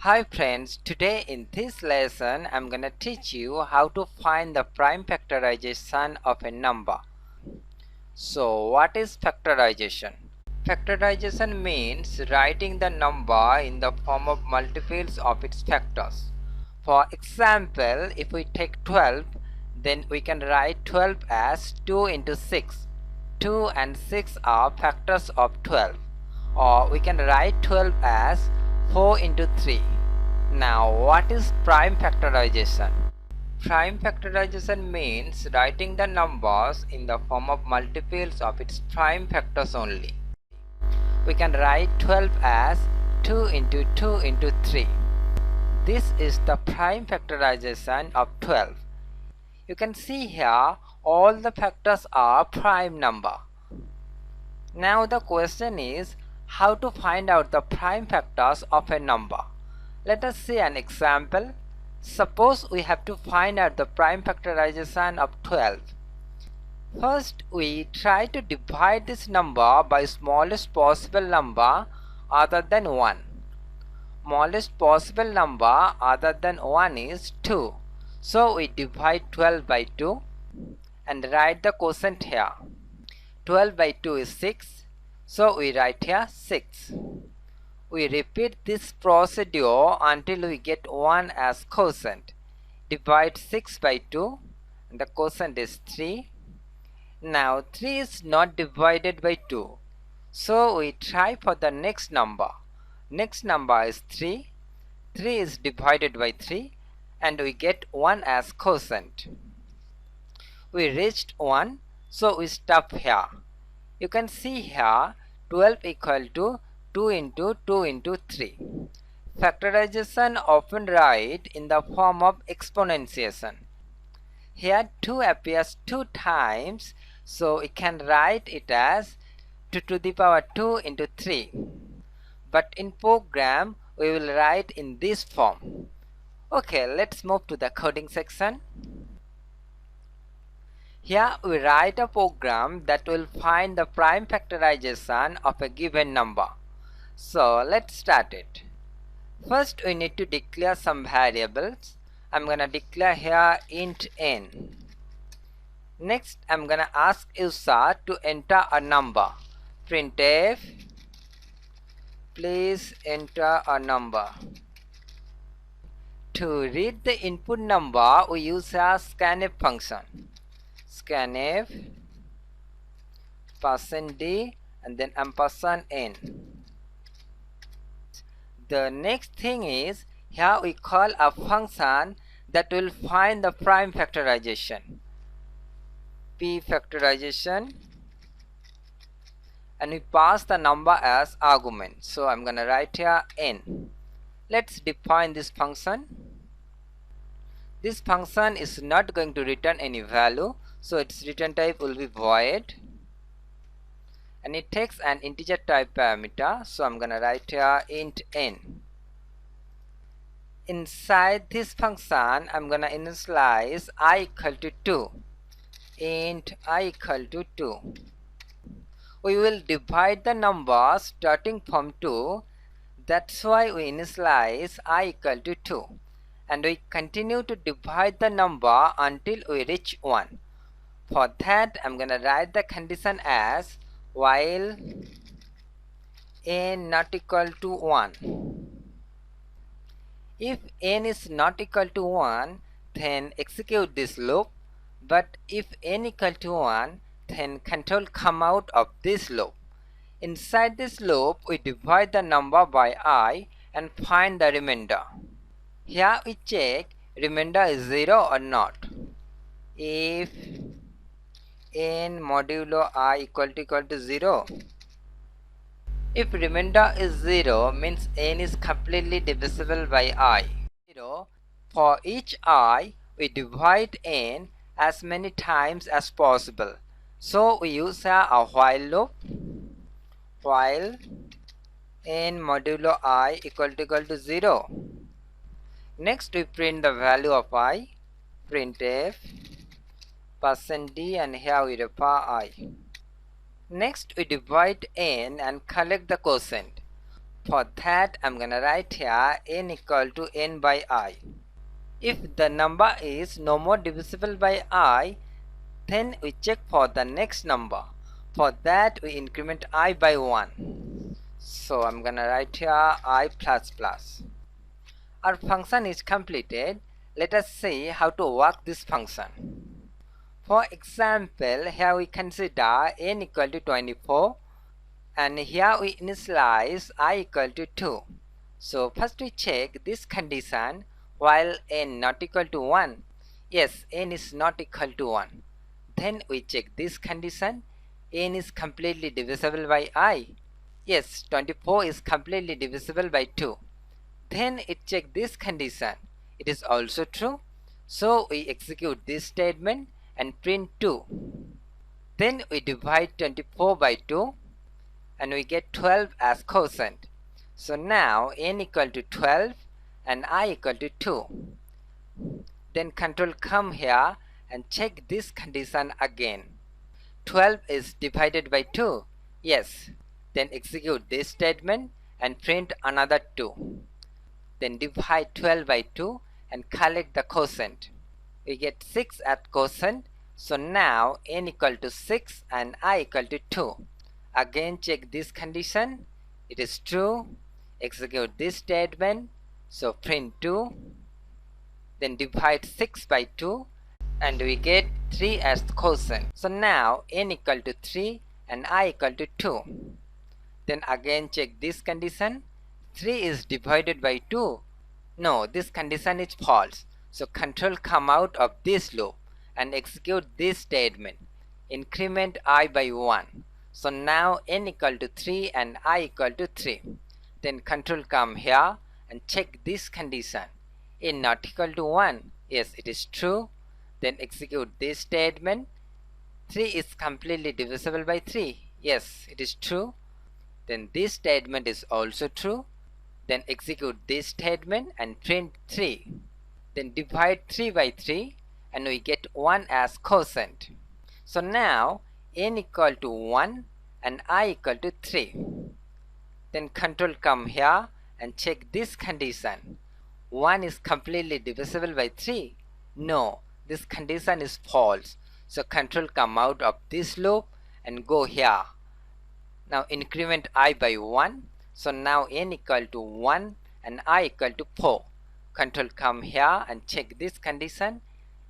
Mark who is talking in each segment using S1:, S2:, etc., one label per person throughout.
S1: Hi friends, today in this lesson I'm gonna teach you how to find the prime factorization of a number. So what is factorization? Factorization means writing the number in the form of multiples of its factors. For example, if we take 12, then we can write 12 as 2 into 6. 2 and 6 are factors of 12. Or we can write 12 as 4 into 3. Now, what is prime factorization? Prime factorization means writing the numbers in the form of multiples of its prime factors only. We can write 12 as 2 into 2 into 3. This is the prime factorization of 12. You can see here all the factors are prime number. Now the question is how to find out the prime factors of a number. Let us see an example. Suppose we have to find out the prime factorization of 12. First, we try to divide this number by smallest possible number other than 1. Smallest possible number other than 1 is 2. So we divide 12 by 2 and write the quotient here. 12 by 2 is 6. So we write here 6. We repeat this procedure until we get 1 as quotient. Divide 6 by 2 and the quotient is 3. Now 3 is not divided by 2. So we try for the next number. Next number is 3. 3 is divided by 3 and we get 1 as quotient. We reached 1, so we stop here. You can see here 12 equal to 2 into 2 into 3. Factorization often write in the form of exponentiation. Here 2 appears 2 times, so we can write it as 2 to the power 2 into 3. But in program we will write in this form. Okay, let's move to the coding section. Here we write a program that will find the prime factorization of a given number. So let's start it. First we need to declare some variables. I'm gonna declare here int n. Next I'm gonna ask user to enter a number. Printf, please enter a number. To read the input number we use a scanf function. Scanf %d and then %n. The next thing is here we call a function that will find the prime factorization. P factorization, and we pass the number as argument. So I'm gonna write here n. Let's define this function. This function is not going to return any value, so its return type will be void. And it takes an integer type parameter, so I'm gonna write here int n. Inside this function I'm gonna initialize I equal to 2. Int I equal to 2. We will divide the number starting from 2. That's why we initialize I equal to 2. And we continue to divide the number until we reach 1. For that I'm gonna write the condition as while n not equal to 1. If n is not equal to 1, then execute this loop, but if n equal to 1, then control come out of this loop. Inside this loop we divide the number by I and find the remainder. Here we check remainder is 0 or not. If n modulo I equal to 0, if remainder is 0 means n is completely divisible by I. 0. For each I we divide n as many times as possible. So we use a while loop. While n modulo I equal to 0. Next we print the value of I. Printf %d and here we refer I. Next we divide n and collect the quotient. For that, I'm gonna write here n equal to n by I. If the number is no more divisible by I, then we check for the next number. For that, we increment I by 1. So I'm gonna write here I plus plus. Our function is completed. Let us see how to work this function. For example, here we consider n equal to 24 and here we initialize I equal to 2. So first we check this condition while n not equal to 1. Yes, n is not equal to 1. Then we check this condition, n is completely divisible by I. Yes, 24 is completely divisible by 2. Then it check this condition, it is also true. So we execute this statement and print 2. Then we divide 24 by 2 and we get 12 as quotient. So now n equal to 12 and I equal to 2. Then control come here and check this condition again. 12 is divided by 2. Yes. Then execute this statement and print another 2. Then divide 12 by 2 and collect the quotient. We get 6 at quotient. So now n equal to 6 and I equal to 2. Again check this condition. It is true. Execute this statement. So print 2. Then divide 6 by 2 and we get 3 as quotient. So now n equal to 3 and I equal to 2. Then again check this condition. 3 is divided by 2. No, this condition is false. So control come out of this loop and execute this statement. Increment I by 1. So now n equal to 3 and I equal to 3. Then control come here and check this condition. N not equal to 1. Yes, it is true. Then execute this statement. 3 is completely divisible by 3. Yes, it is true. Then this statement is also true. Then execute this statement and print 3. Then divide 3 by 3 and we get 1 as quotient. So now n equal to 1 and I equal to 3. Then control come here and check this condition. 1 is completely divisible by 3. No, this condition is false. So control come out of this loop and go here. Now increment I by 1. So now n equal to 1 and I equal to 4. Control come here and check this condition.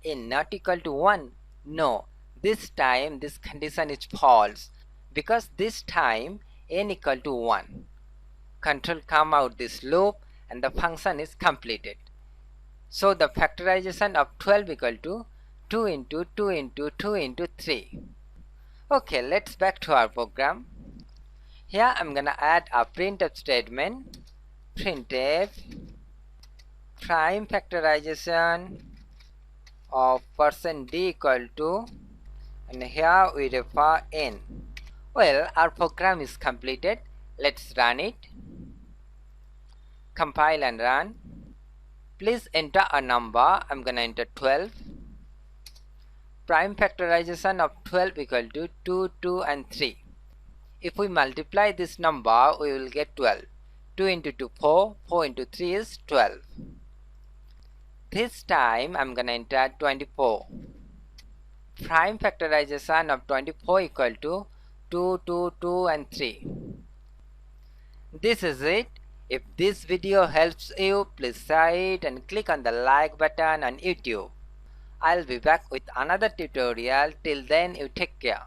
S1: N not equal to 1. No, this time this condition is false because this time n equal to 1. Control come out this loop and the function is completed. So the factorization of 12 equal to 2 into 2 into 2 into 3. Okay, let's back to our program. Here I'm gonna add a printf statement. Printf prime factorization of % d equal to, and here we refer n. Well, our program is completed. Let's run it. Compile and run. Please enter a number. I'm gonna enter 12. Prime factorization of 12 equal to 2, 2 and 3. If we multiply this number, we will get 12. 2 into 2, 4. 4 into 3 is 12. This time I'm gonna enter 24. Prime factorization of 24 equal to 2, 2, 2 and 3. This is it. If this video helps you, please share it and click on the like button on YouTube. I'll be back with another tutorial. Till then, you take care.